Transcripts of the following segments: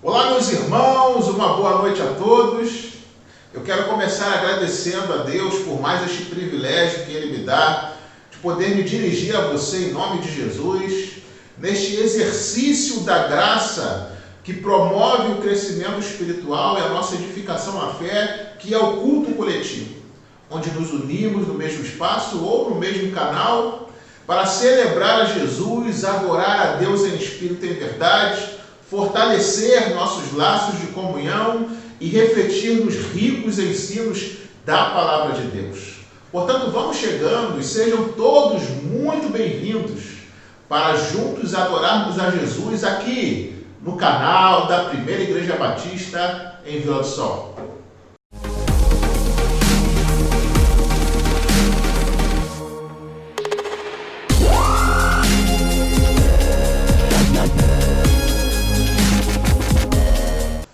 Olá, meus irmãos, uma boa noite a todos. Eu quero começar agradecendo a Deus por mais este privilégio que Ele me dá de poder me dirigir a você em nome de Jesus, neste exercício da graça que promove o crescimento espiritual e a nossa edificação à fé, que é o culto coletivo, onde nos unimos no mesmo espaço ou no mesmo canal para celebrar a Jesus, adorar a Deus em espírito e em verdade, fortalecer nossos laços de comunhão e refletir nos ricos ensinos da Palavra de Deus. Portanto, vamos chegando e sejam todos muito bem-vindos para juntos adorarmos a Jesus aqui no canal da Primeira Igreja Batista em Vila do Sol.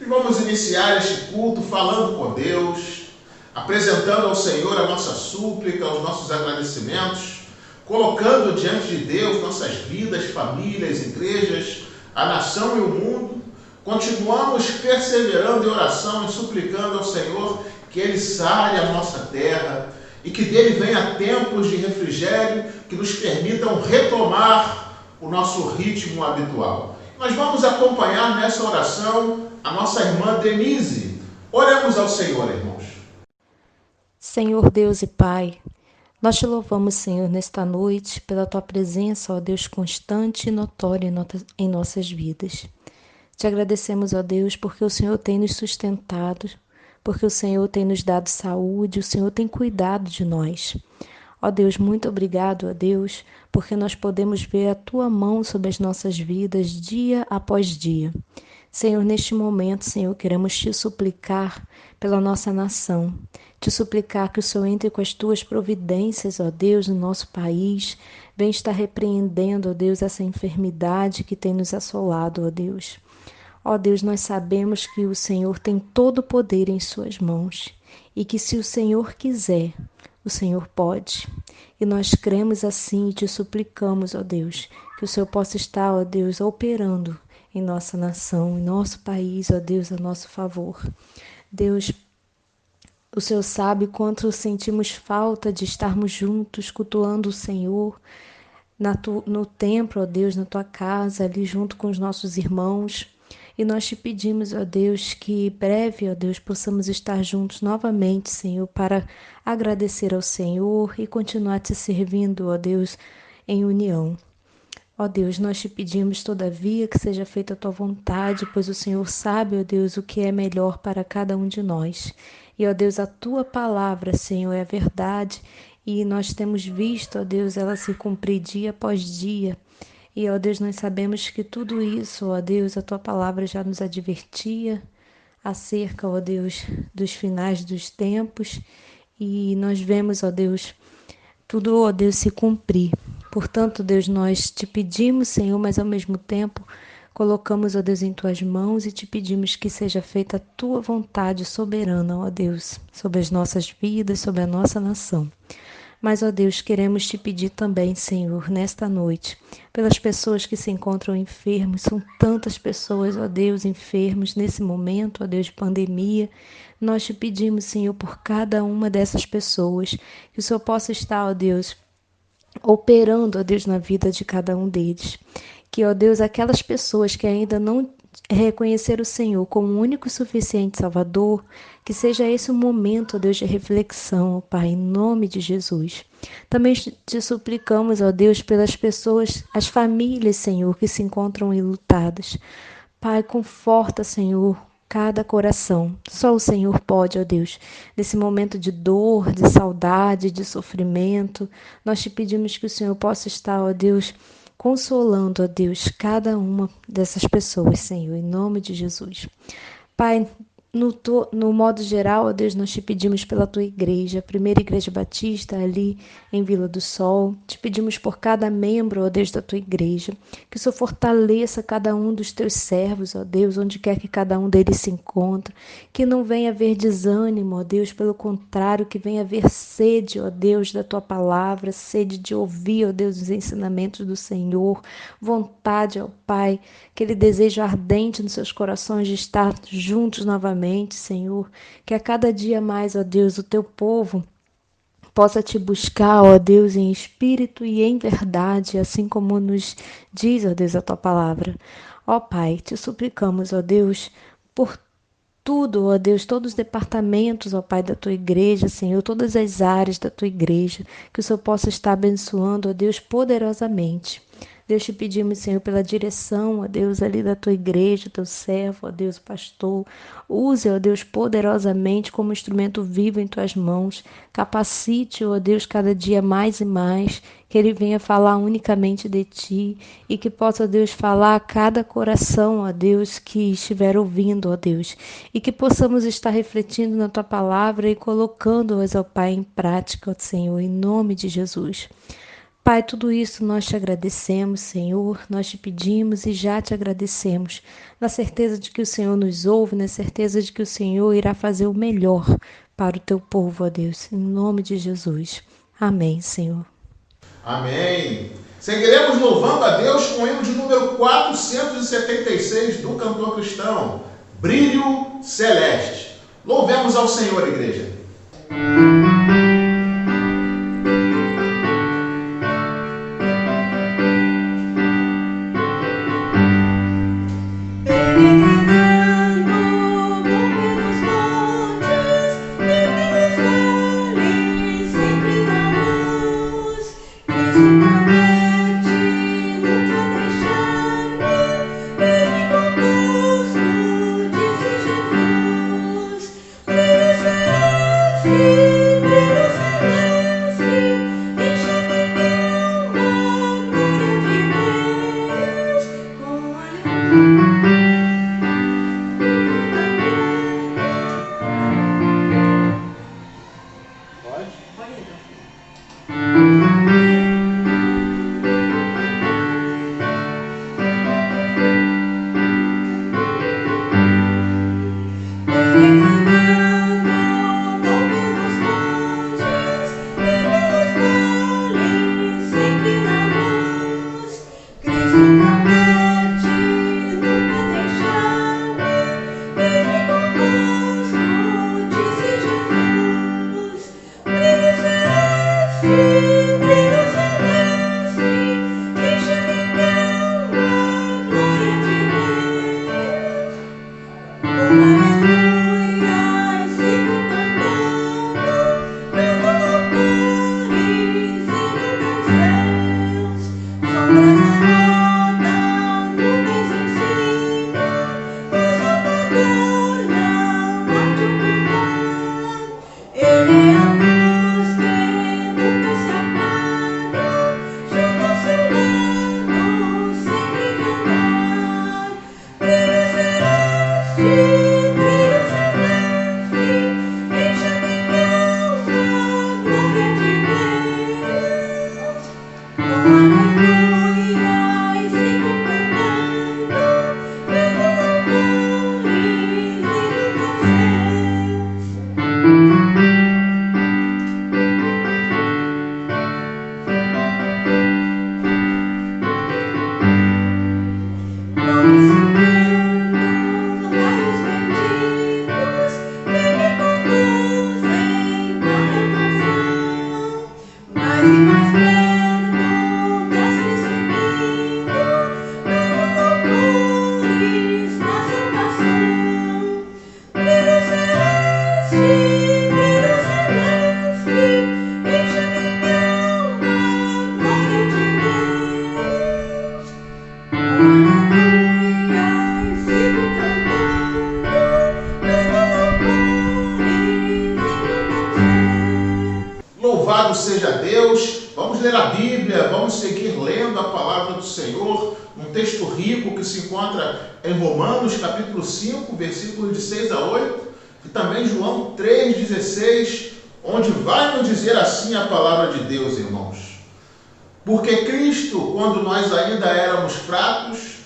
Vamos iniciar este culto falando com Deus, apresentando ao Senhor a nossa súplica, os nossos agradecimentos, colocando diante de Deus nossas vidas, famílias, igrejas, a nação e o mundo. Continuamos perseverando em oração e suplicando ao Senhor que Ele sare a nossa terra e que dele venha tempos de refrigério que nos permitam retomar o nosso ritmo habitual. Nós vamos acompanhar nessa oração a nossa irmã Denise. Oremos ao Senhor, irmãos. Senhor Deus e Pai, nós te louvamos, Senhor, nesta noite, pela Tua presença, ó Deus, constante e notória em nossas vidas. Te agradecemos, ó Deus, porque o Senhor tem nos sustentado, porque o Senhor tem nos dado saúde, o Senhor tem cuidado de nós. Ó Deus, muito obrigado, ó Deus, porque nós podemos ver a Tua mão sobre as nossas vidas dia após dia. Senhor, neste momento, Senhor, queremos Te suplicar pela nossa nação, Te suplicar que o Senhor entre com as Tuas providências, ó Deus, no nosso país, vem estar repreendendo, ó Deus, essa enfermidade que tem nos assolado, ó Deus. Ó Deus, nós sabemos que o Senhor tem todo o poder em Suas mãos e que se o Senhor quiser, o Senhor pode. E nós cremos assim e Te suplicamos, ó Deus, que o Senhor possa estar, ó Deus, operando em nossa nação, em nosso país, ó Deus, a nosso favor. Deus, o Senhor sabe quanto sentimos falta de estarmos juntos, cultuando o Senhor, no templo, ó Deus, na Tua casa, ali junto com os nossos irmãos. E nós Te pedimos, ó Deus, que breve, ó Deus, possamos estar juntos novamente, Senhor, para agradecer ao Senhor e continuar Te servindo, ó Deus, em união. Ó Deus, nós Te pedimos, todavia, que seja feita a Tua vontade, pois o Senhor sabe, ó Deus, o que é melhor para cada um de nós. E, ó Deus, a Tua palavra, Senhor, é a verdade, e nós temos visto, ó Deus, ela se cumprir dia após dia. E, ó Deus, nós sabemos que tudo isso, ó Deus, a Tua palavra já nos advertia acerca, ó Deus, dos finais dos tempos, e nós vemos, ó Deus, tudo, ó Deus, se cumprir. Portanto, Deus, nós Te pedimos, Senhor, mas ao mesmo tempo colocamos, ó Deus, em Tuas mãos e Te pedimos que seja feita a Tua vontade soberana, ó Deus, sobre as nossas vidas, sobre a nossa nação. Mas, ó Deus, queremos Te pedir também, Senhor, nesta noite, pelas pessoas que se encontram enfermos, são tantas pessoas, ó Deus, enfermos nesse momento, ó Deus, de pandemia. Nós Te pedimos, Senhor, por cada uma dessas pessoas, que o Senhor possa estar, ó Deus, operando, ó Deus, na vida de cada um deles. Que, ó Deus, aquelas pessoas que ainda não reconheceram o Senhor como o único e suficiente Salvador, que seja esse um momento, ó Deus, de reflexão, ó Pai, em nome de Jesus. Também Te suplicamos, ó Deus, pelas pessoas, as famílias, Senhor, que se encontram enlutadas. Pai, conforta, Senhor, cada coração. Só o Senhor pode, ó Deus, nesse momento de dor, de saudade, de sofrimento. Nós Te pedimos que o Senhor possa estar, ó Deus, consolando, ó Deus, cada uma dessas pessoas, Senhor, em nome de Jesus. Pai, No modo geral, ó Deus, nós te pedimos pela tua igreja, a primeira igreja batista ali em Vila do Sol. Te pedimos por cada membro, ó Deus, da tua igreja, que o Senhor fortaleça cada um dos teus servos, ó Deus, onde quer que cada um deles se encontre. Que não venha haver desânimo, ó Deus, pelo contrário, que venha haver sede, ó Deus, da tua palavra, sede de ouvir, ó Deus, os ensinamentos do Senhor, vontade, ó Pai, aquele desejo ardente nos seus corações de estar juntos novamente, Senhor, que a cada dia mais, ó Deus, o teu povo possa te buscar, ó Deus, em espírito e em verdade, assim como nos diz, ó Deus, a tua palavra. Ó Pai, te suplicamos, ó Deus, por tudo, ó Deus, todos os departamentos, ó Pai, da tua igreja, Senhor, todas as áreas da tua igreja, que o Senhor possa estar abençoando, ó Deus, poderosamente. Deus, te pedimos, Senhor, pela direção, ó Deus, ali da tua igreja, teu servo, ó Deus, pastor. Use, ó Deus, poderosamente como instrumento vivo em tuas mãos. Capacite, ó Deus, cada dia mais e mais, que ele venha falar unicamente de ti e que possa, ó Deus, falar a cada coração, ó Deus, que estiver ouvindo, ó Deus, e que possamos estar refletindo na tua palavra e colocando-as, ó Pai, em prática, ó Senhor, em nome de Jesus. Pai, tudo isso nós te agradecemos, Senhor, nós te pedimos e já te agradecemos, na certeza de que o Senhor nos ouve, na certeza de que o Senhor irá fazer o melhor para o teu povo, ó Deus, em nome de Jesus. Amém, Senhor. Amém. Seguiremos louvando a Deus com o hino de número 476 do cantor cristão, Brilho Celeste. Louvemos ao Senhor, igreja. Louvado seja Deus, vamos ler a Bíblia, vamos seguir lendo a palavra do Senhor, um texto rico que se encontra em Romanos, capítulo 5, versículos de 6 a 8, e também João 3,16, onde vai nos dizer assim a palavra de Deus, irmãos. Porque Cristo, quando nós ainda éramos fracos,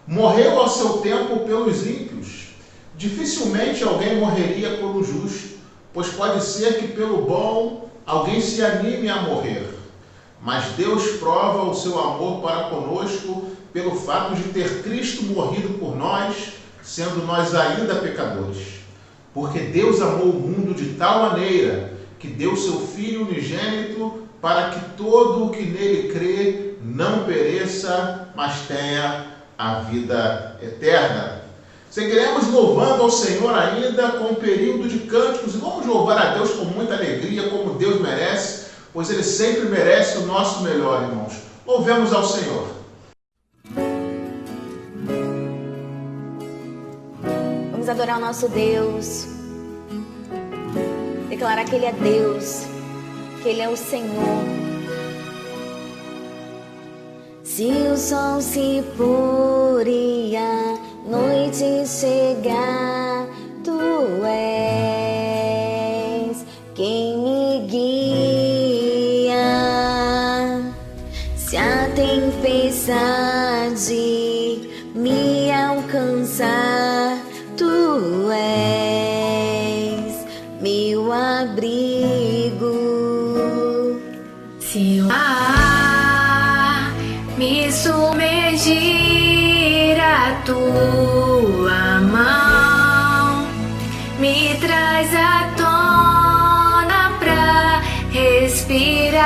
morreu ao seu tempo pelos ímpios. Dificilmente alguém morreria por um justo, pois pode ser que pelo bom alguém se anime a morrer. Mas Deus prova o seu amor para conosco pelo fato de ter Cristo morrido por nós, sendo nós ainda pecadores. Porque Deus amou o mundo de tal maneira que deu seu Filho unigênito para que todo o que nele crê não pereça, mas tenha a vida eterna. Seguiremos louvando ao Senhor ainda com um período de cânticos e vamos louvar a Deus com muita alegria, como Deus merece, pois Ele sempre merece o nosso melhor, irmãos. Louvemos ao Senhor. Vamos adorar o nosso Deus, declarar que Ele é Deus, que Ele é o Senhor. Se o sol se pôr e a noite chegar, Tu és quem me guia. Se a tempestade me alcançar, Tu és meu abrigo. Se o mar me submergir, a Tua mão me traz à tona pra respirar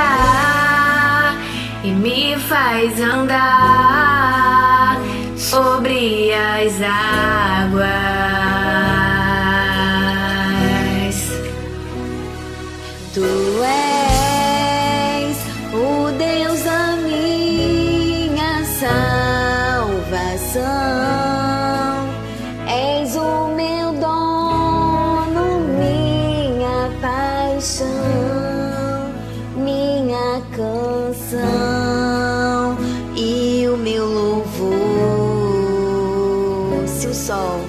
e me faz andar sobre as águas. Tu és o Deus da minha salvação, és o meu dono, minha paixão, minha canção e o meu louvor. Se o sol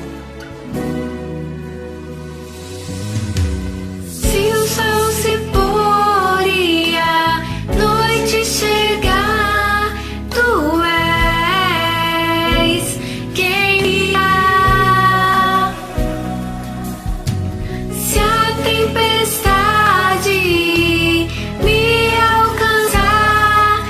se pôr e a noite chegar, Tu és quem me dá. Se a tempestade me alcançar,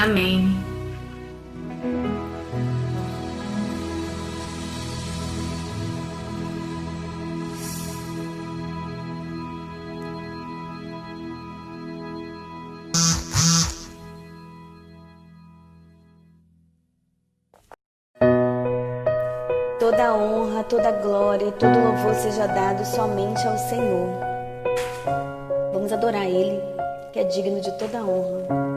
Amém. Toda honra, toda glória e todo louvor seja dado somente ao Senhor. Vamos adorar Ele, que é digno de toda honra.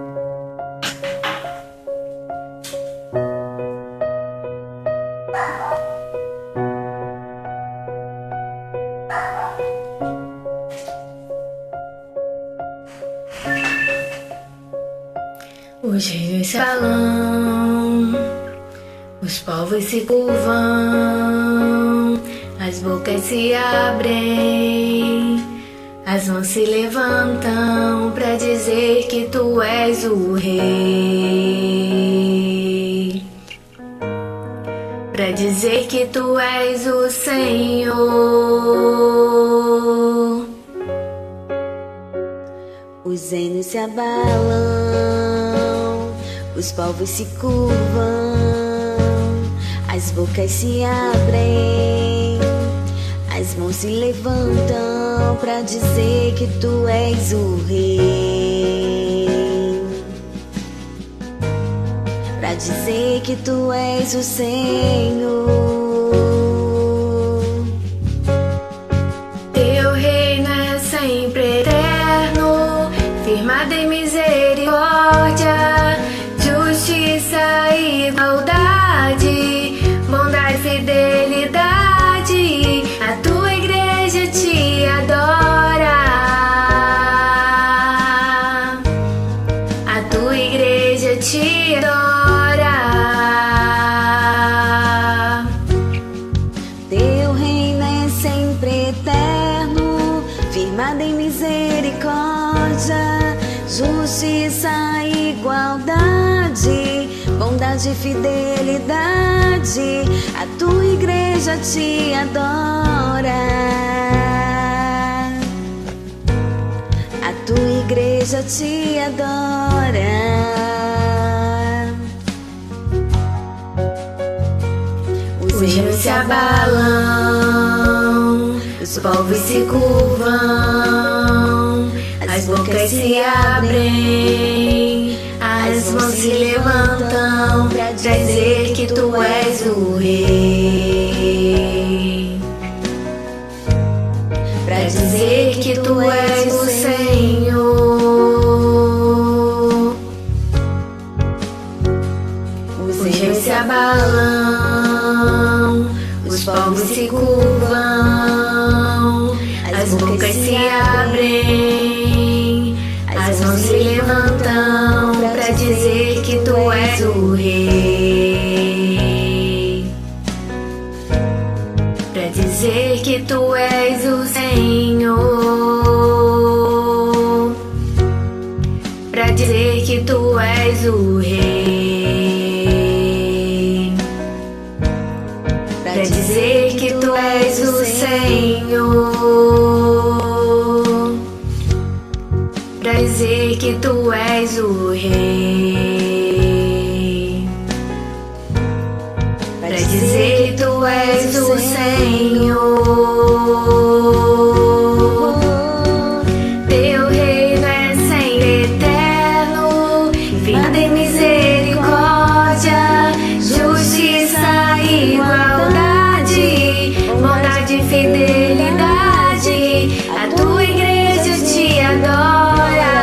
Os rios se falam, os povos se curvam, as bocas se abrem, as mãos se levantam pra dizer que tu és o Rei, pra dizer que tu és o Senhor. Os reinos se abalam, os povos se curvam, as bocas se abrem, as mãos se levantam pra dizer que tu és o Rei, pra dizer que tu és o Senhor. Teu reino é sempre eterno, firmado em misericórdia, justiça e igualdade, bondade e fidelidade. A tua igreja te adora, a tua igreja te adora. Teu reino é sempre eterno, firmado em misericórdia, justiça e igualdade, bondade e fidelidade. A tua igreja te adora, a tua igreja te adora. Os rios se abalam, os povos se curvam, as bocas se abrem, as mãos se levantam pra dizer que tu és o Rei, pra dizer que tu és o Senhor. Os rios se abalam, os povos se curvam, as bocas se abrem, as mãos se levantam pra dizer que tu és o Rei, pra dizer que tu és o Senhor, pra dizer que tu és o Rei, pra dizer que tu és o Senhor, pra dizer que tu és o Rei, pra dizer que tu és o Senhor. Teu reino é sempre eterno, firmado em misericórdia, justiça e igualdade, bondade e fidelidade. A tua igreja te adora,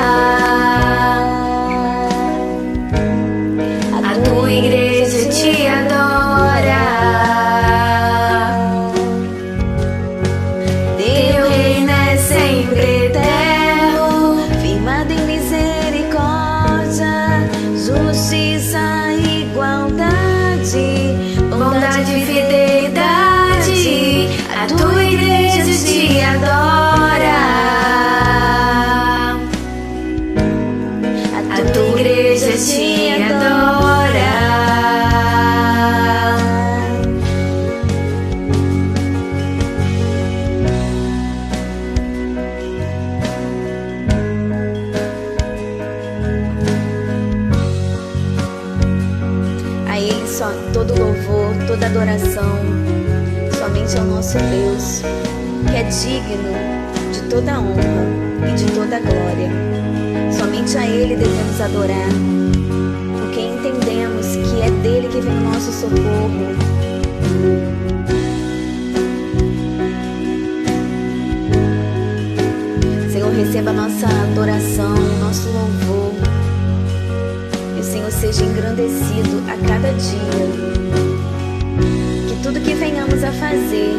a tua igreja te adora. Teu reino é sempre eterno, Firmado em misericórdia, justiça e igualdade, bondade e fidelidade. A tua igreja te adora, a tua igreja te adora. todo louvor, toda adoração, somente ao nosso Deus, que é digno de toda honra e de toda glória. Somente a Ele devemos adorar, porque entendemos que é dele que vem o nosso socorro. Senhor, receba a nossa adoração, o nosso louvor. E o Senhor seja engrandecido a cada dia. Que tudo que venhamos a fazer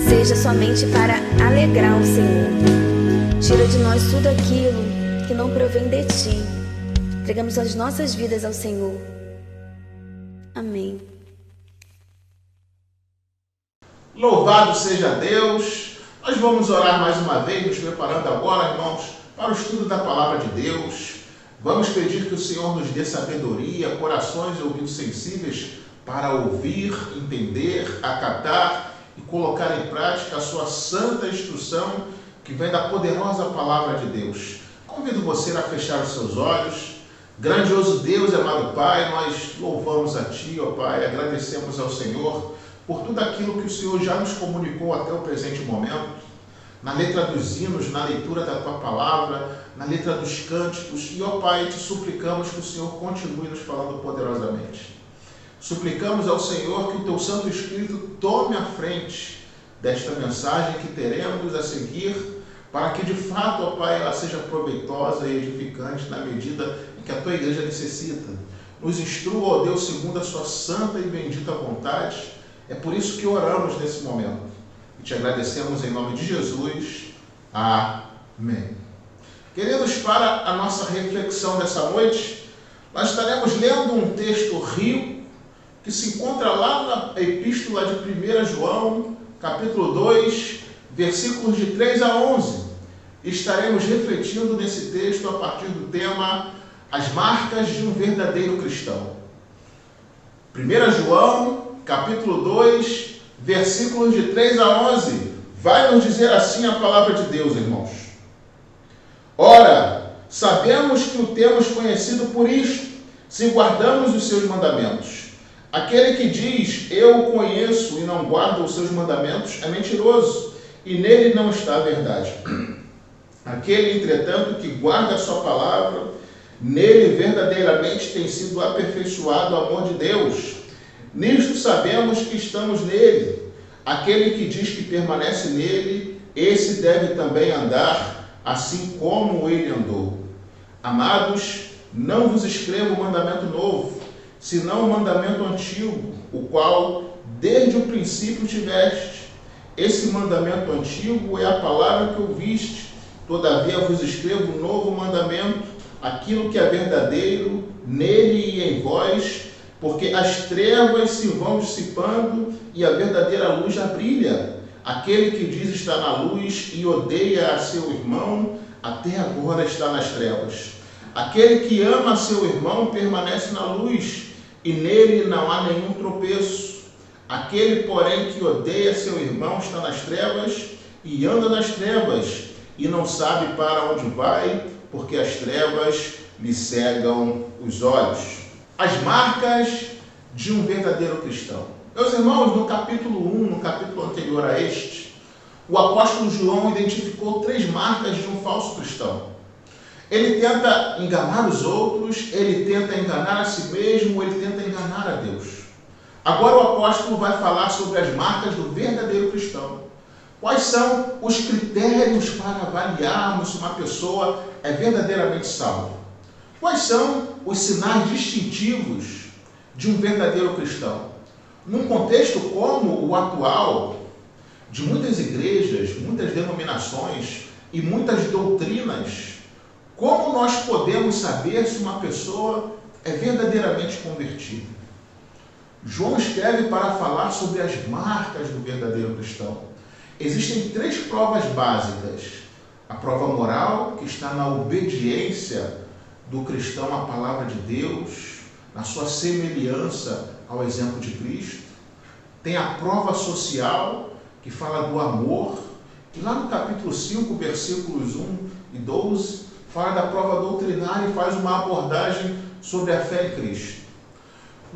seja somente para alegrar o Senhor. Tira de nós tudo aquilo que não provém de Ti. Entregamos as nossas vidas ao Senhor. Amém. Louvado seja Deus. Nós vamos orar mais uma vez, nos preparando agora, irmãos, para o estudo da Palavra de Deus. Vamos pedir que o Senhor nos dê sabedoria, corações e ouvidos sensíveis para ouvir, entender, acatar e colocar em prática a sua santa instrução que vem da poderosa Palavra de Deus. Convido você a fechar os seus olhos. Grandioso Deus e amado Pai, nós louvamos a Ti, ó Pai, agradecemos ao Senhor por tudo aquilo que o Senhor já nos comunicou até o presente momento, na letra dos hinos, na leitura da Tua Palavra, na letra dos cânticos, e, ó Pai, te suplicamos que o Senhor continue nos falando poderosamente. Suplicamos ao Senhor que o Teu Santo Espírito tome a frente desta mensagem que teremos a seguir, para que de fato, ó Pai, ela seja proveitosa e edificante na medida em que a Tua Igreja necessita. Nos instrua, ó Deus, segundo a Sua santa e bendita vontade. É por isso que oramos nesse momento. E te agradecemos em nome de Jesus. Amém. Queridos, para a nossa reflexão dessa noite, nós estaremos lendo um texto rico que se encontra lá na Epístola de 1 João, capítulo 2, versículos de 3 a 11. Estaremos refletindo nesse texto a partir do tema As Marcas de um Verdadeiro Cristão. 1 João, capítulo 2, versículos de 3 a 11. Vai nos dizer assim a palavra de Deus, irmãos. Ora, sabemos que o temos conhecido por isto, se guardamos os seus mandamentos. Aquele que diz, eu o conheço e não guarda os seus mandamentos, é mentiroso, e nele não está a verdade. Aquele, entretanto, que guarda a sua palavra, nele verdadeiramente tem sido aperfeiçoado o amor de Deus. Nisto sabemos que estamos nele. Aquele que diz que permanece nele, esse deve também andar, assim como ele andou. Amados, não vos escrevo mandamento novo, senão o mandamento antigo, o qual desde o princípio tiveste. Esse mandamento antigo é a palavra que ouviste. Todavia vos escrevo um novo mandamento, aquilo que é verdadeiro nele e em vós, porque as trevas se vão dissipando e a verdadeira luz já brilha. Aquele que diz estar na luz e odeia a seu irmão, até agora está nas trevas. Aquele que ama a seu irmão permanece na luz, e nele não há nenhum tropeço. Aquele, porém, que odeia seu irmão está nas trevas e anda nas trevas, e não sabe para onde vai, porque as trevas lhe cegam os olhos. As marcas de um verdadeiro cristão. Meus irmãos, no capítulo 1, no capítulo anterior a este, o apóstolo João identificou 3 marcas de um falso cristão. Ele tenta enganar os outros, ele tenta enganar a si mesmo, ele tenta enganar a Deus. Agora o apóstolo vai falar sobre as marcas do verdadeiro cristão. Quais são os critérios para avaliarmos se uma pessoa é verdadeiramente salva? Quais são os sinais distintivos de um verdadeiro cristão? Num contexto como o atual, de muitas igrejas, muitas denominações e muitas doutrinas, como nós podemos saber se uma pessoa é verdadeiramente convertida? João escreve para falar sobre as marcas do verdadeiro cristão. Existem 3 provas básicas. A prova moral, que está na obediência do cristão à palavra de Deus, na sua semelhança ao exemplo de Cristo. Tem a prova social, que fala do amor, e lá no capítulo 5, versículos 1 e 12, fala da prova doutrinária e faz uma abordagem sobre a fé em Cristo.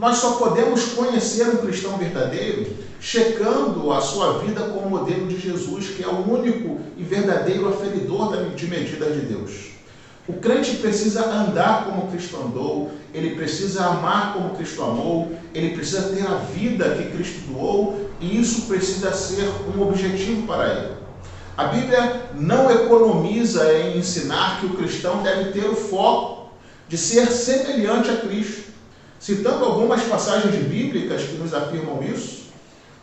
nós só podemos conhecer um cristão verdadeiro checando a sua vida com o modelo de Jesus, que é o único e verdadeiro aferidor de medidas de Deus. O crente precisa andar como Cristo andou, ele precisa amar como Cristo amou, ele precisa ter a vida que Cristo doou, e isso precisa ser um objetivo para ele. A Bíblia não economiza em ensinar que o cristão deve ter o foco de ser semelhante a Cristo. Citando algumas passagens bíblicas que nos afirmam isso,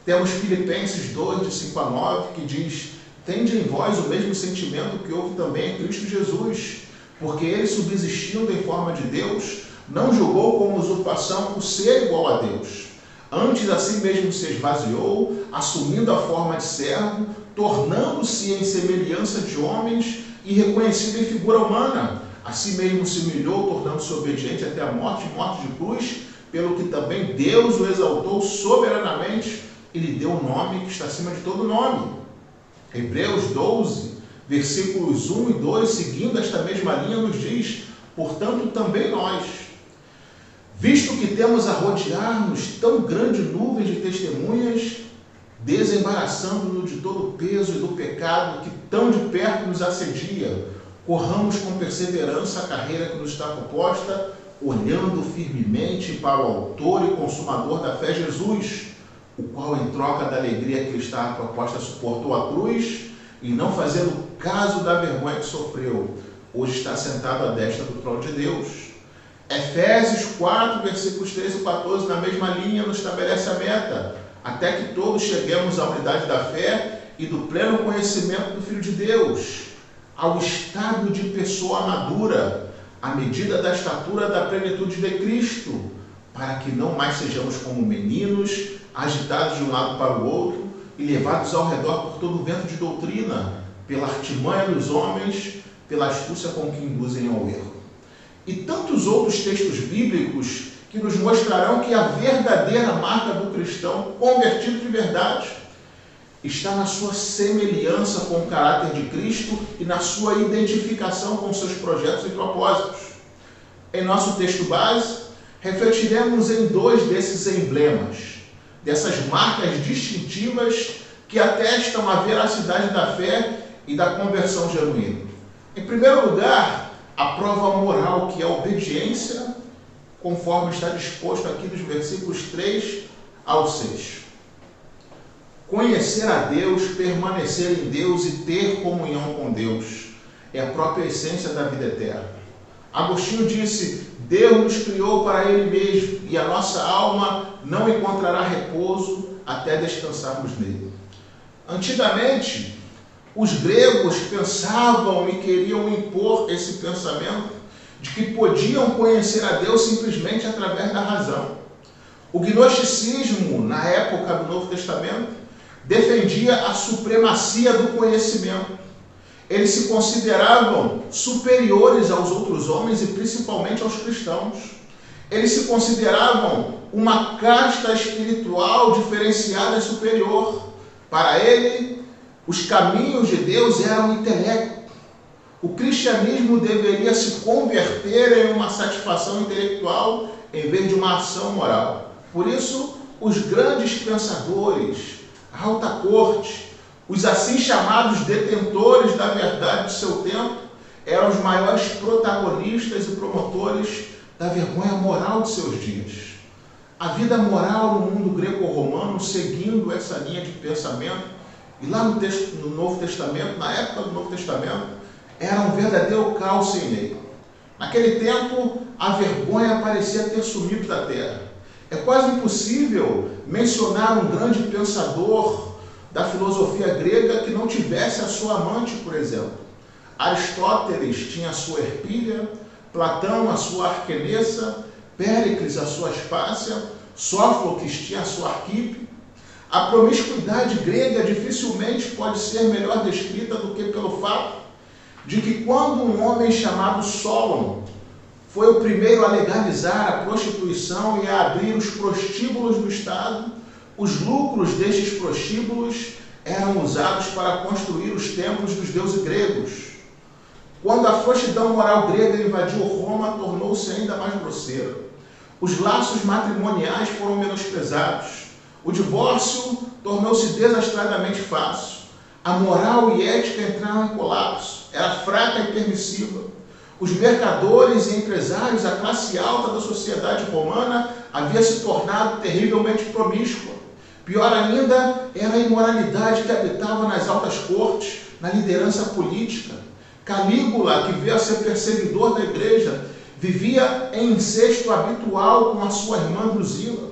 temos Filipenses 2, de 5 a 9, que diz: tende em vós o mesmo sentimento que houve também em Cristo Jesus, porque ele, subsistindo em forma de Deus, não julgou como usurpação o ser igual a Deus. Antes a si mesmo se esvaziou, assumindo a forma de servo, tornando-se em semelhança de homens e reconhecido em figura humana. A si mesmo se humilhou, tornando-se obediente até a morte de cruz, pelo que também Deus o exaltou soberanamente e lhe deu um nome que está acima de todo nome. Hebreus 12, versículos 1 e 2, seguindo esta mesma linha, nos diz: portanto, também nós, visto que temos a rodear-nos tão grande nuvem de testemunhas, desembaraçando-nos de todo o peso e do pecado que tão de perto nos assedia, corramos com perseverança a carreira que nos está proposta, olhando firmemente para o autor e consumador da fé, Jesus, o qual, em troca da alegria que lhe está proposta, suportou a cruz, e não fazendo caso da vergonha que sofreu, hoje está sentado à destra do trono de Deus. Efésios 4, versículos 13 e 14, na mesma linha, nos estabelece a meta, até que todos cheguemos à unidade da fé e do pleno conhecimento do Filho de Deus, ao estado de pessoa madura, à medida da estatura da plenitude de Cristo, para que não mais sejamos como meninos, agitados de um lado para o outro e levados ao redor por todo o vento de doutrina, pela artimanha dos homens, pela astúcia com que induzem ao erro. E tantos outros textos bíblicos que nos mostrarão que a verdadeira marca do cristão convertido de verdade está na sua semelhança com o caráter de Cristo e na sua identificação com seus projetos e propósitos. Em nosso texto base, refletiremos em dois desses emblemas, dessas marcas distintivas que atestam a veracidade da fé e da conversão genuína. Em primeiro lugar, a prova moral, que é a obediência, conforme está disposto aqui nos versículos 3 ao 6. Conhecer a Deus, permanecer em Deus e ter comunhão com Deus é a própria essência da vida eterna. Agostinho disse: Deus nos criou para Ele mesmo e a nossa alma não encontrará repouso até descansarmos nele. Antigamente, os gregos pensavam e queriam impor esse pensamento de que podiam conhecer a Deus simplesmente através da razão. O gnosticismo, na época do Novo Testamento, defendia a supremacia do conhecimento. Eles se consideravam superiores aos outros homens e principalmente aos cristãos. Eles se consideravam uma casta espiritual diferenciada e superior. Para ele, os caminhos de Deus eram intelecto. O cristianismo deveria se converter em uma satisfação intelectual em vez de uma ação moral. Por isso, os grandes pensadores, a alta corte, os assim chamados detentores da verdade de seu tempo, eram os maiores protagonistas e promotores da vergonha moral de seus dias. A vida moral no mundo greco-romano, seguindo essa linha de pensamento, e lá no Novo Testamento, na época do Novo Testamento, era um verdadeiro caos sem lei. Naquele tempo, a vergonha parecia ter sumido da terra. É quase impossível mencionar um grande pensador da filosofia grega que não tivesse a sua amante, por exemplo. Aristóteles tinha a sua Herpília, Platão a sua Arquenessa, Péricles a sua Aspácia, Sófocles tinha a sua Arquipe. A promiscuidade grega dificilmente pode ser melhor descrita do que pelo fato de que quando um homem chamado Solon foi o primeiro a legalizar a prostituição e a abrir os prostíbulos do Estado, os lucros destes prostíbulos eram usados para construir os templos dos deuses gregos. Quando a frouxidão moral grega invadiu Roma, tornou-se ainda mais grosseira. Os laços matrimoniais foram menosprezados. O divórcio tornou-se desastradamente fácil. A moral e ética entraram em colapso. Era fraca e permissiva. Os mercadores e empresários, a classe alta da sociedade romana, havia se tornado terrivelmente promíscua. Pior ainda era a imoralidade que habitava nas altas cortes, na liderança política. Calígula, que veio a ser perseguidor da igreja, vivia em incesto habitual com a sua irmã Drusila.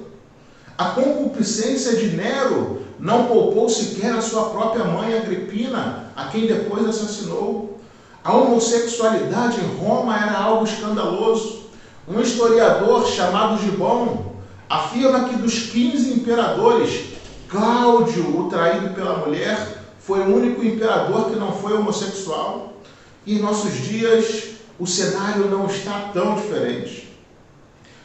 A concupiscência de Nero não poupou sequer a sua própria mãe Agripina, a quem depois assassinou. A homossexualidade em Roma era algo escandaloso. Um historiador chamado Gibon afirma que dos 15 imperadores, Cláudio, o traído pela mulher, foi o único imperador que não foi homossexual. E em nossos dias, o cenário não está tão diferente.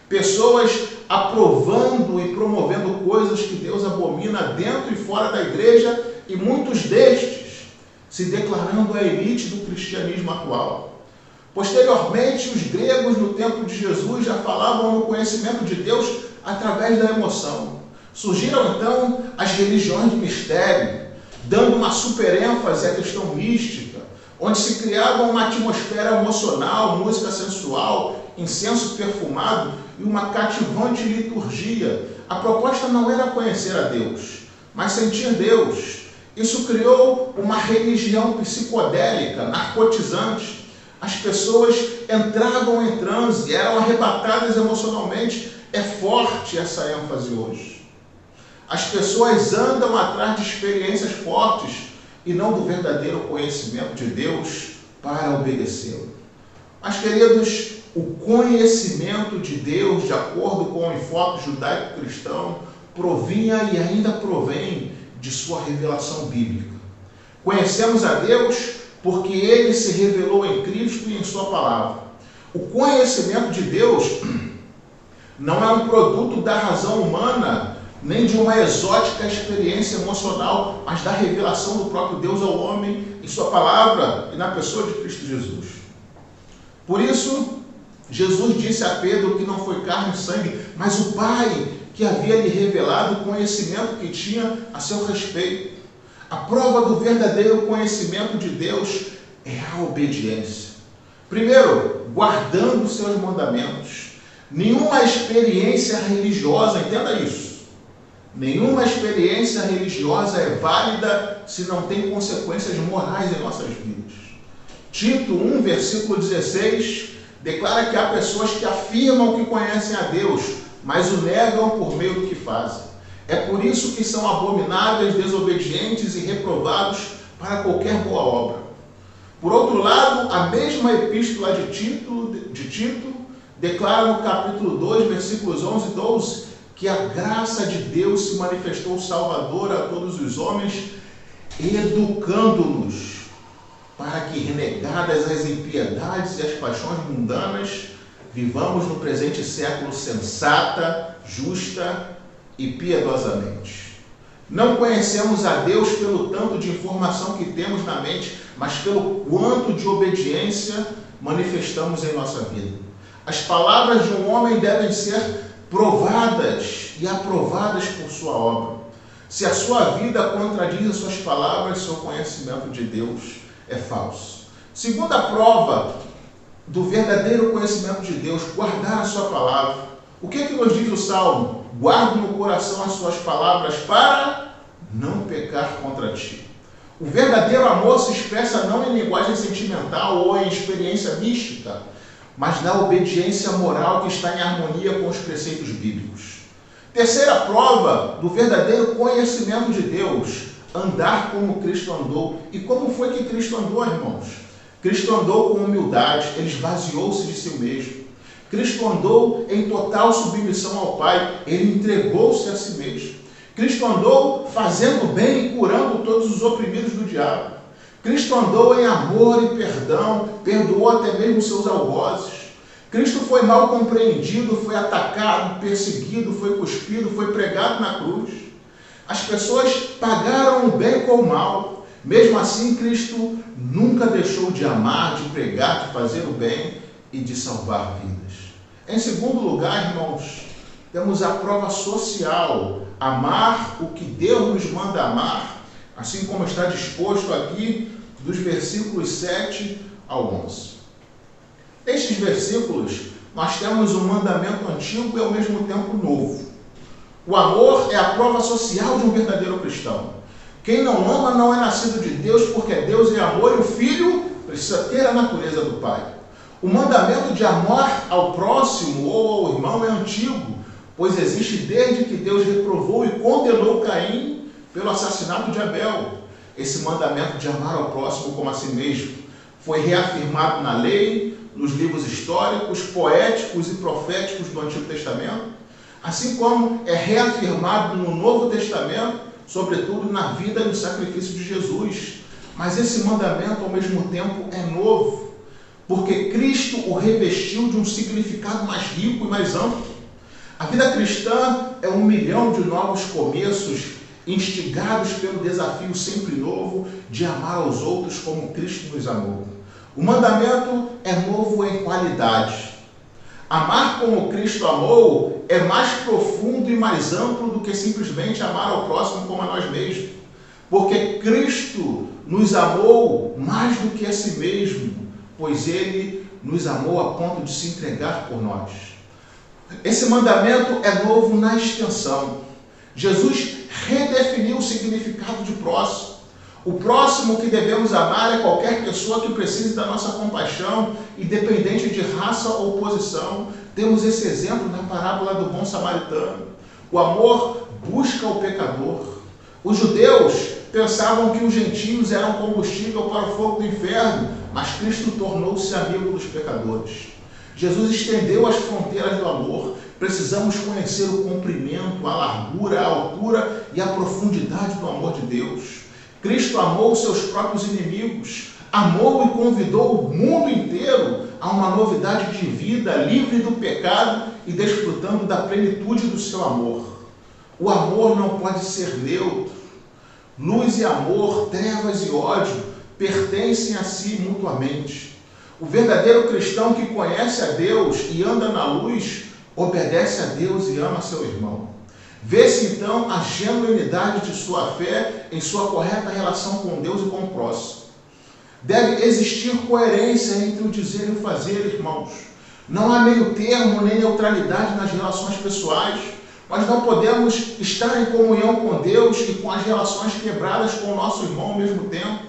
Pessoas aprovando e promovendo coisas que Deus abomina dentro e fora da igreja, e muitos destes se declarando a elite do cristianismo atual. Posteriormente, os gregos no tempo de Jesus já falavam no conhecimento de Deus através da emoção. Surgiram então as religiões de mistério, dando uma superênfase à questão mística, onde se criava uma atmosfera emocional, música sensual, incenso perfumado e uma cativante liturgia. A proposta não era conhecer a Deus, mas sentir Deus. Isso criou uma religião psicodélica, narcotizante. As pessoas entravam em transe, eram arrebatadas emocionalmente. É forte essa ênfase hoje. As pessoas andam atrás de experiências fortes e não do verdadeiro conhecimento de Deus para obedecê-lo. Mas, queridos, o conhecimento de Deus, de acordo com o enfoque judaico-cristão, provinha e ainda provém de sua revelação bíblica. Conhecemos a Deus porque Ele se revelou em Cristo e em sua palavra. O conhecimento de Deus não é um produto da razão humana, nem de uma exótica experiência emocional, mas da revelação do próprio Deus ao homem em sua palavra e na pessoa de Cristo Jesus. Por isso, Jesus disse a Pedro que não foi carne e sangue, mas o Pai que havia lhe revelado o conhecimento que tinha a seu respeito. A prova do verdadeiro conhecimento de Deus é a obediência. Primeiro, guardando os seus mandamentos. Nenhuma experiência religiosa, entenda isso, nenhuma experiência religiosa é válida se não tem consequências morais em nossas vidas. Tito 1, versículo 16, declara que há pessoas que afirmam que conhecem a Deus, mas o negam por meio do que fazem. É por isso que são abomináveis, desobedientes e reprovados para qualquer boa obra. Por outro lado, a mesma epístola de Tito declara no capítulo 2, versículos 11 e 12, que a graça de Deus se manifestou salvadora a todos os homens, educando-nos para que, renegadas as impiedades e as paixões mundanas, vivamos no presente século sensata, justa e piedosamente. Não conhecemos a Deus pelo tanto de informação que temos na mente, mas pelo quanto de obediência manifestamos em nossa vida. As palavras de um homem devem ser provadas e aprovadas por sua obra. Se a sua vida contradiz as suas palavras, seu conhecimento de Deus é falso. Segunda prova do verdadeiro conhecimento de Deus, guardar a sua palavra. O que nos diz o Salmo? Guarde no coração as suas palavras para não pecar contra ti. O verdadeiro amor se expressa não em linguagem sentimental ou em experiência mística, mas na obediência moral que está em harmonia com os preceitos bíblicos. Terceira prova do verdadeiro conhecimento de Deus, andar como Cristo andou. E como foi que Cristo andou, irmãos? Cristo andou com humildade, ele esvaziou-se de si mesmo. Cristo andou em total submissão ao Pai, ele entregou-se a si mesmo. Cristo andou fazendo bem e curando todos os oprimidos do diabo. Cristo andou em amor e perdão, perdoou até mesmo seus algozes. Cristo foi mal compreendido, foi atacado, perseguido, foi cuspido, foi pregado na cruz. As pessoas pagaram o bem com o mal. Mesmo assim, Cristo nunca deixou de amar, de pregar, de fazer o bem e de salvar vidas. Em segundo lugar, irmãos, temos a prova social, amar o que Deus nos manda amar, assim como está disposto aqui dos versículos 7 ao 11. Nestes versículos, nós temos um mandamento antigo e ao mesmo tempo novo. O amor é a prova social de um verdadeiro cristão. Quem não ama não é nascido de Deus, porque Deus é amor e o Filho precisa ter a natureza do Pai. O mandamento de amar ao próximo ou ao irmão é antigo, pois existe desde que Deus reprovou e condenou Caim pelo assassinato de Abel. Esse mandamento de amar ao próximo como a si mesmo foi reafirmado na lei, nos livros históricos, poéticos e proféticos do Antigo Testamento, assim como é reafirmado no Novo Testamento, sobretudo na vida e no sacrifício de Jesus. Mas esse mandamento, ao mesmo tempo, é novo, porque Cristo o revestiu de um significado mais rico e mais amplo. A vida cristã é 1 milhão de novos começos, instigados pelo desafio sempre novo de amar aos outros como Cristo nos amou. O mandamento é novo em qualidade. Amar como Cristo amou é mais profundo e mais amplo do que simplesmente amar ao próximo como a nós mesmos. Porque Cristo nos amou mais do que a si mesmo, pois Ele nos amou a ponto de se entregar por nós. Esse mandamento é novo na extensão. Jesus redefiniu o significado de próximo. O próximo que devemos amar é qualquer pessoa que precise da nossa compaixão, independente de raça ou posição. Temos esse exemplo na parábola do bom samaritano. O amor busca o pecador. Os judeus pensavam que os gentios eram combustível para o fogo do inferno, mas Cristo tornou-se amigo dos pecadores. Jesus estendeu as fronteiras do amor. Precisamos conhecer o comprimento, a largura, a altura e a profundidade do amor de Deus. Cristo amou seus próprios inimigos, amou e convidou o mundo inteiro a uma novidade de vida, livre do pecado e desfrutando da plenitude do seu amor. O amor não pode ser neutro. Luz e amor, trevas e ódio pertencem a si mutuamente. O verdadeiro cristão que conhece a Deus e anda na luz, obedece a Deus e ama seu irmão. Vê-se então a genuinidade de sua fé em sua correta relação com Deus e com o próximo. Deve existir coerência entre o dizer e o fazer, irmãos. Não há meio termo nem neutralidade nas relações pessoais. Nós não podemos estar em comunhão com Deus e com as relações quebradas com o nosso irmão ao mesmo tempo.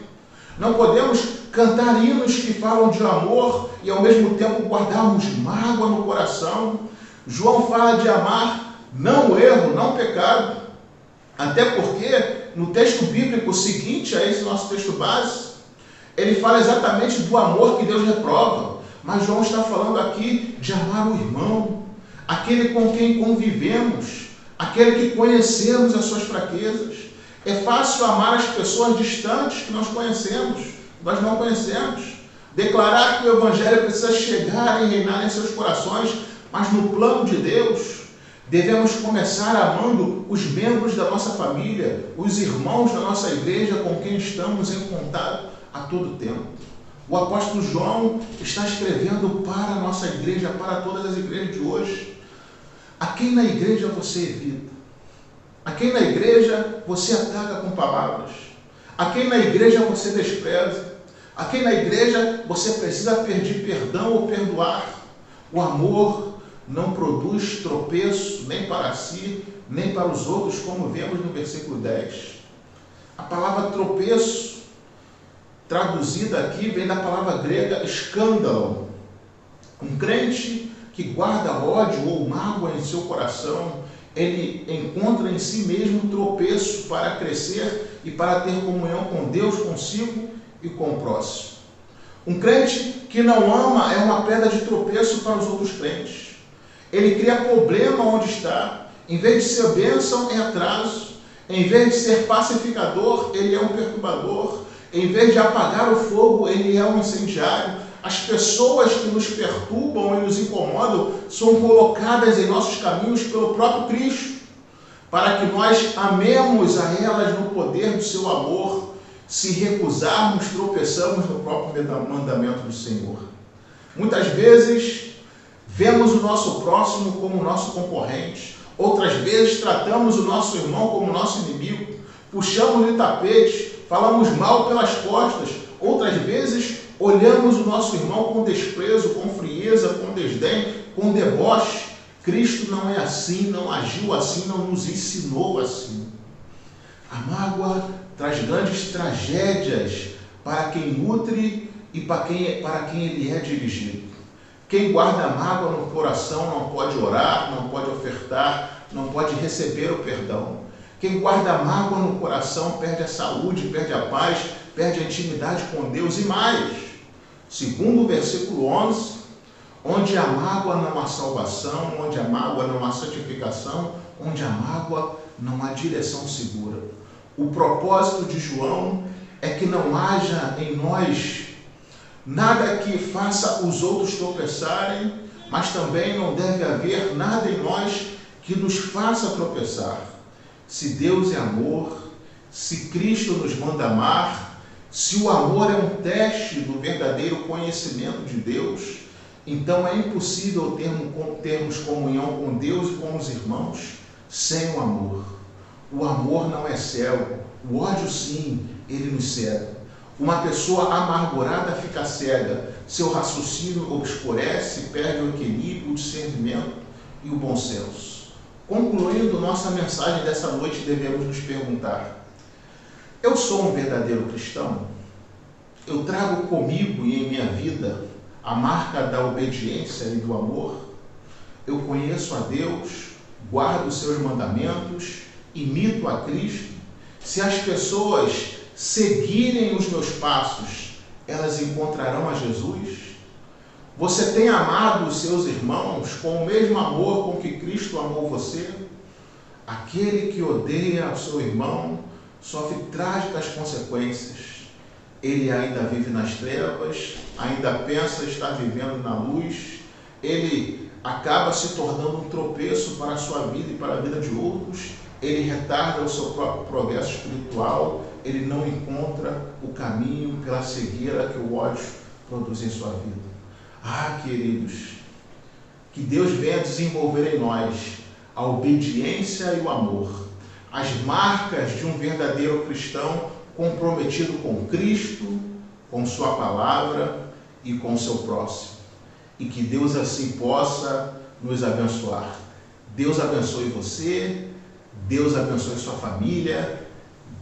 Não podemos cantar hinos que falam de amor e ao mesmo tempo guardarmos mágoa no coração. João fala de amar não o erro, não o pecado. Até porque no texto bíblico seguinte a esse nosso texto base, ele fala exatamente do amor que Deus reprova. Mas João está falando aqui de amar o irmão, aquele com quem convivemos, aquele que conhecemos as suas fraquezas. É fácil amar as pessoas distantes que nós conhecemos, nós não conhecemos. Declarar que o Evangelho precisa chegar e reinar em seus corações, mas no plano de Deus, devemos começar amando os membros da nossa família, os irmãos da nossa igreja com quem estamos em contato a todo tempo. O apóstolo João está escrevendo para a nossa igreja, para todas as igrejas de hoje. A quem na igreja você evita? A quem na igreja você ataca com palavras? A quem na igreja você despreza? A quem na igreja você precisa pedir perdão ou perdoar? O amor não produz tropeço nem para si, nem para os outros, como vemos no versículo 10. A palavra tropeço, traduzida aqui, vem da palavra grega escândalo. Um crente que guarda ódio ou mágoa em seu coração, ele encontra em si mesmo tropeço para crescer e para ter comunhão com Deus, consigo e com o próximo. Um crente que não ama é uma pedra de tropeço para os outros crentes. Ele cria problema onde está. Em vez de ser bênção, é atraso. Em vez de ser pacificador, ele é um perturbador. Em vez de apagar o fogo, ele é um incendiário. As pessoas que nos perturbam e nos incomodam são colocadas em nossos caminhos pelo próprio Cristo, para que nós amemos a elas no poder do seu amor. Se recusarmos, tropeçamos no próprio mandamento do Senhor. Muitas vezes, Vemos o nosso próximo como nosso concorrente. Outras vezes tratamos o nosso irmão como nosso inimigo. Puxamos-lhe tapete, falamos mal pelas costas. Outras vezes olhamos o nosso irmão com desprezo, com frieza, com desdém, com deboche. Cristo não é assim, não agiu assim, não nos ensinou assim. A mágoa traz grandes tragédias para quem nutre e para quem ele é dirigido. Quem guarda mágoa no coração não pode orar, não pode ofertar, não pode receber o perdão. Quem guarda mágoa no coração perde a saúde, perde a paz, perde a intimidade com Deus e mais. Segundo o versículo 11, onde há mágoa não há salvação, onde há mágoa não há santificação, onde há mágoa não há direção segura. O propósito de João é que não haja em nós nada que faça os outros tropeçarem, mas também não deve haver nada em nós que nos faça tropeçar. Se Deus é amor, se Cristo nos manda amar, se o amor é um teste do verdadeiro conhecimento de Deus, então é impossível termos comunhão com Deus e com os irmãos sem o amor. O amor não é cego, o ódio sim, ele nos cega. Uma pessoa amargurada fica cega, seu raciocínio obscurece, perde o equilíbrio, o discernimento e o bom senso. Concluindo nossa mensagem dessa noite, devemos nos perguntar: eu sou um verdadeiro cristão? Eu trago comigo e em minha vida a marca da obediência e do amor? Eu conheço a Deus, guardo os seus mandamentos, imito a Cristo? Se as pessoas seguirem os meus passos, elas encontrarão a Jesus? Você tem amado os seus irmãos com o mesmo amor com que Cristo amou você? Aquele que odeia o seu irmão sofre trágicas consequências. Ele ainda vive nas trevas, ainda pensa estar vivendo na luz, ele acaba se tornando um tropeço para a sua vida e para a vida de outros, ele retarda o seu próprio progresso espiritual, ele não encontra o caminho pela cegueira que o ódio produz em sua vida. Ah, queridos, que Deus venha desenvolver em nós a obediência e o amor, as marcas de um verdadeiro cristão comprometido com Cristo, com sua palavra e com o seu próximo. E que Deus assim possa nos abençoar. Deus abençoe você, Deus abençoe sua família,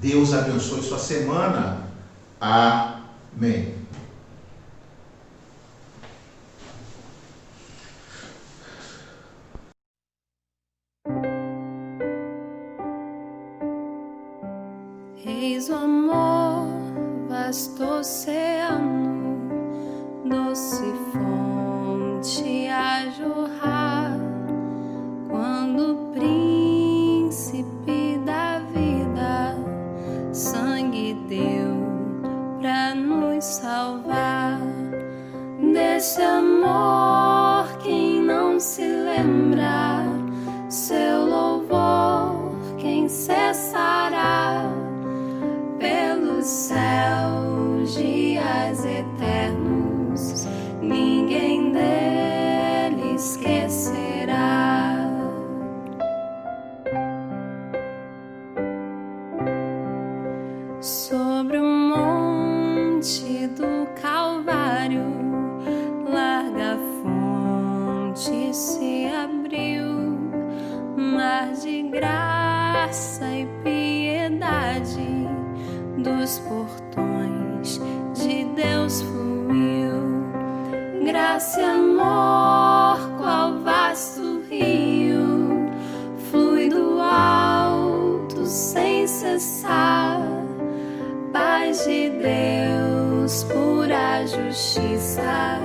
Deus abençoe sua semana. Amém. Eis o amor, vasto oceano, doce fonte a jorrar, quando o príncipe da vida sangue deu pra nos salvar. Desse amor quem não se lembra, seu louvor quem cessará, pelos céus, dias eternos, ninguém dele esquecerá. Sobre o monte do Calvário, larga fonte se abriu, mar de graça e piedade, dos portões de Deus fluiu. Graça e amor, qual vasto rio, flui do alto sem cessar. Paz de Deus, pura justiça,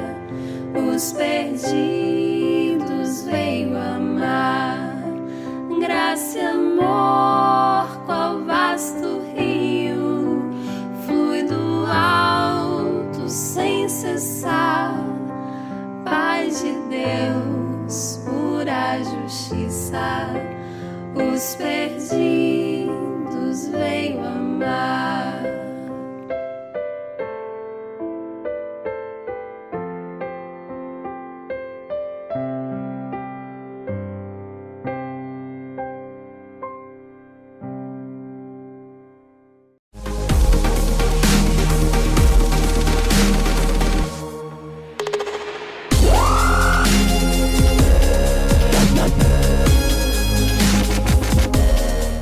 os perdidos veio amar. Graça e amor, qual vasto rio, flui do alto sem cessar. Paz de Deus, pura justiça, os perdidos veio amar.